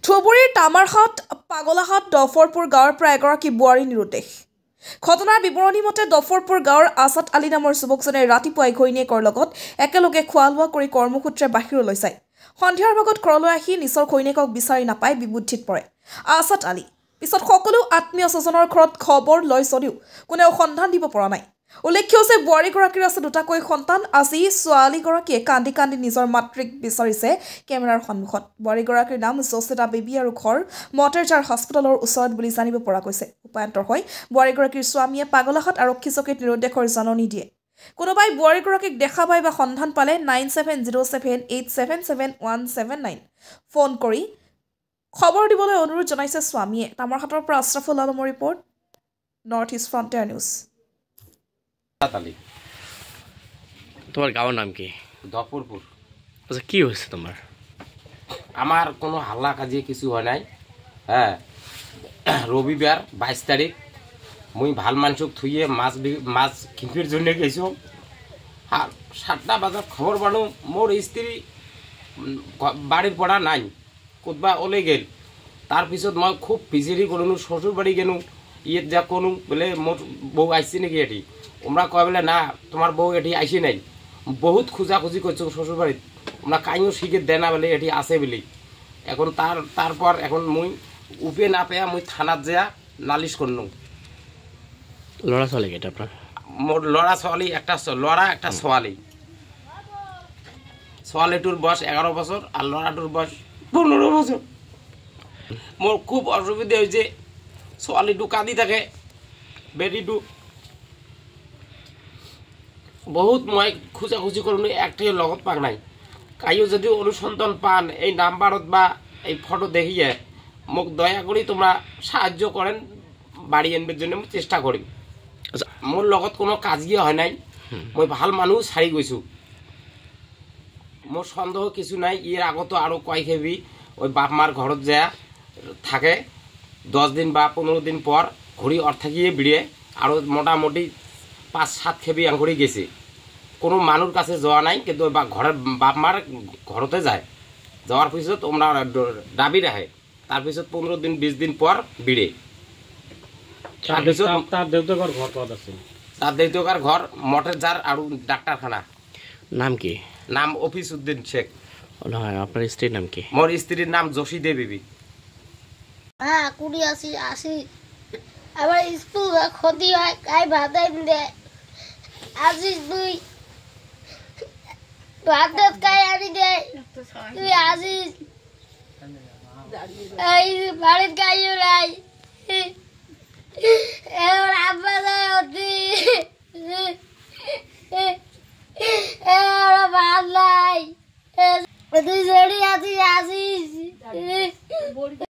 ধুবুৰীৰ তামাৰহাট পাগলাহাট দফৰপুৰ গাঁৱৰ পৰা এগৰাকী বোৱাৰী নিৰুদ্দেশ। ঘটনাৰ বিৱৰণী মতে দফৰপুৰ গাঁৱৰ আছাদ আলী নামৰ যুৱকজনে ৰাতিপুৱাই ঘৈণীয়েকৰ লগত একেলগে খোৱা লোৱা কৰি কৰ্মসূত্ৰে বাহিৰলৈ যায়। সন্ধিয়াৰ ভাগত ঘৰলৈ আহি নিজৰ ঘৈণীয়েকক বিচাৰি নাপাই বিবুদ্ধিত পৰে আছাদ আলী। পিছত সকলো আত্মীয় স্বজনৰ ঘৰত খবৰ লয় যদিও কোনেও সন্ধান দিব পৰা নাই। উল্লেখ্য যে বোৱাৰীগৰাকীৰ আছে দুটাকৈ সন্তান। আজি ছোৱালীগৰাকীয়ে কান্দি কান্দি নিজৰ মাতৃক বিচাৰিছে কেমেৰাৰ সন্মুখত। বোৱাৰীগৰাকীৰ নাম জচিতা বেবী আৰু ঘৰ মটেৰজাৰ হস্পিটেলৰ ওচৰত বুলি জানিব পৰা গৈছে। উপায়ন্তৰ হৈ বোৱাৰীগৰাকীৰ স্বামীয়ে পাগলাহাট আৰক্ষী চকীত নিৰুদ্দেশৰ জাননী দিয়ে। কোনোবাই বোৱাৰীগৰাকীক দেখা পাই বা সন্ধান পালে 9707877179 ফোন কৰি খবৰ দিবলৈ অনুৰোধ জনাইছে স্বামীয়ে। তামাৰহাটৰ পৰা আশ্ৰাফুল আলমৰ report, North East Frontier News. তোমাৰ গাঁৱৰ নাম কি? দফরপুর। আচ্ছা, কি হয়েছে তোমার? আমার কোনো হাল্লা কাজে কিছু হয় নাই। হ্যাঁ, রবিবার 22 তারিখ মুই ভাল মানুষক থুয়ে মাছ কিনপির জন্য গেছো। আর 7টা বাজার খবর পানো মোর স্ত্রী বাড়ির পড়া নাই, কোথবা ওলে গেল। তার পিছত মই খুব ফিজিরি করলু, শ্বশুর বাড়ি গেলু। ইয়ে যা কোনো বলে মোর বউ আসছে নাকি এটি। ওমরা কয় বলে না তোমার বউ এটি আইসি নাই। বহুত খোঁজাখুঁজি করছো শ্বশুর বাড়িত, আমরা কাইও শিখে দেয় না বলে এটি আছে বলে। এখন তারপর এখন মুই উপে না পেয়া মুই থানাত যা নালিশ করলু। লড়া ছোৱালী কেইটা আপনাৰ? মোৰ লড়া ছোৱালী একটা লড়া একটা ছোৱালী। ছোৱালীটোৰ বয়স 11 বছৰ আৰ লড়াটোৰ বয়স 15 বছৰ। মোৰ খুব অসুবিধা হয়েছে, ছোৱালীটো কাঁদি থাকে, বেটিটো বহুত মই খোঁজাখুঁজি করলো, একটাই লগত পাক নাই। কাইও যদি অনুসন্ধান পান এই নাম্বারত বা এই ফটো দেখিয়ে মোক দয়া করে তোমরা সাহায্য করেন, বাড়ি আনবার জন্য আমি চেষ্টা করি। মোর লগত কোনো কাজিয়ে হয় নাই, মই ভাল মানুষ ছাড়ি গৈছো। মোর সন্দেহ কিছু নাই। এর আগত আরো কয় খেবি ওই বাপ মার ঘরত যা থাকে 10 দিন বা 15 দিন পর ঘড়ি অর্থ গিয়ে বিড়ে আরো মোটামুটি 5-7 খেবি আঙ্গুড়ি গেছে। কোনো মানুষ কাছে যাওয়া নাই, কিন্তু ঘরের বাপ মার ঘরতে যায়। যাওয়ার পিছত ওমরা দাবি রাখে, তার পিছত 15 দিন 20 দিন পর বিড়ে। তার দেউতাকার ঘর কত আছে? তার দেউতাকার ঘর মটেরজার আর ডাক্তারখানা। নাম কি? নাম অফিস উদ্দিন শেখ। নহয়, আপনার স্ত্রীর নাম কি? মোর স্ত্রীর নাম জসিদে বিবি। হ্যাঁ, 80 আবার স্কুল ক্ষতি হয়, কাই ভাত দে আসিস তুই ভাত কাই আনি দে, তুই আসিস এই বাড়ির কাইও নাই। এবার আব্বা যায় অতি ভাত নাই, তুই জড়ি আসিস।